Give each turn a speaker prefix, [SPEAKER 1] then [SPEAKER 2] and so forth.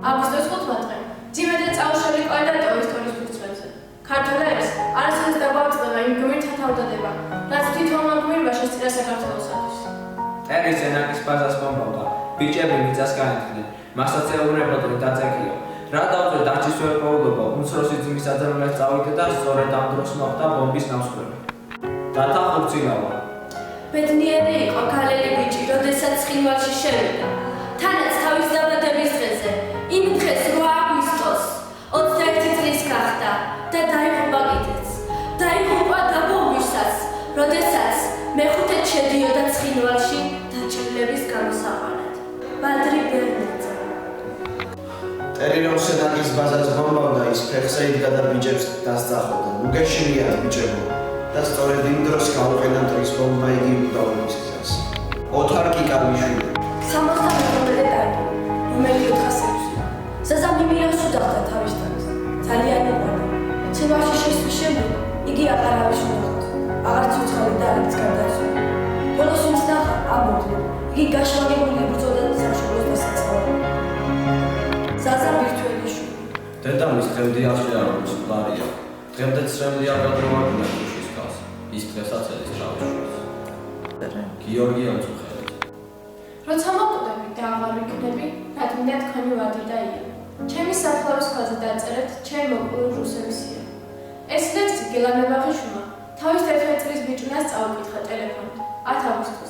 [SPEAKER 1] აგვისტოს 15-დღე ძიმედად წაუშალი კვადრატო ისტორიის ფურცლებზე. ქართულ ერას არასოდეს დაგვაწყდება იმ გმირთა თავდადება, რაც თითოეულმა გმირმა შესწირა საქართველოსათვის.
[SPEAKER 2] ტერის ენაკის ბაზას მომბავდა, ბიჭები მიწას განეთქნენ, მასაც ეუბნებოდნენ დაწეკიო. რა დავწერ დარჩის ვერპოვულობა, უმცროსი ძმის აძრმელს წავიდე და სწორედ ამ დროს მოხდა ბომბის ნამსხვრევი. დათა ხურცილავა.
[SPEAKER 3] ბედნიერი იყო ქალელი ბიჭი, როდესაც ცხინვალში შევიდა. თანაც თავის დაბადების დღეზე, იმ დღეს 8 აგვისტოს 21 წლის გახდა და დაიღუპა კიდეც. დაიღუპა დაბომბვისაც, როდესაც მეხუთედ შედიოდა ცხინვალში დაჭრილების გამოსაყვანად. ბადრი ბერნაძე.
[SPEAKER 4] ტერი რომ სენაკის ბაზას მომბავდა, ის ფეხზე იდგა და ბიჭებს დასწახოდა. უგეშინიათ ბიჭებო და სწორედ იმ დროს გაუყენა ტრის ბომბა იგი უკრავების გზას. ოთარ კიკალიშვილი
[SPEAKER 3] 68-მდე დაიბადა, რომელიც 400-ში. ზაზა მიმიას უდახდა თავის თავს. ძალიან უყვარდა. ცხინვალში შესვლის შემდეგ იგი აღარავის უნახავთ. აღარც უცხალი და არც გარდაცვალა. ბოლოს ვინც ნახა, ამბობდა, იგი გაშლაგებული იბრძოდა სამშობლოს დასაცავად. ზაზა ბირთველიშვილი.
[SPEAKER 5] დედამის დღემდე აღშლიანობის მყარია. დღემდე ცრემლი აღადგომარებულა ქუშის გავს. ის დღესაც ელის თავშობს. გიორგი ამწუხელი.
[SPEAKER 1] როცა მოკვდები და აღარ ვიქნები, რადგან თქვენი ვადი და ია. ჩემი საფლავის ხაზი დაწერეთ, ჩემი მოკლული რუსების ია. ეს ლექსი გელანებაღიშვილმა თავის 11 წლის ბიჭუნას წაუკითხა ტელეფონით 10 აგვისტოს.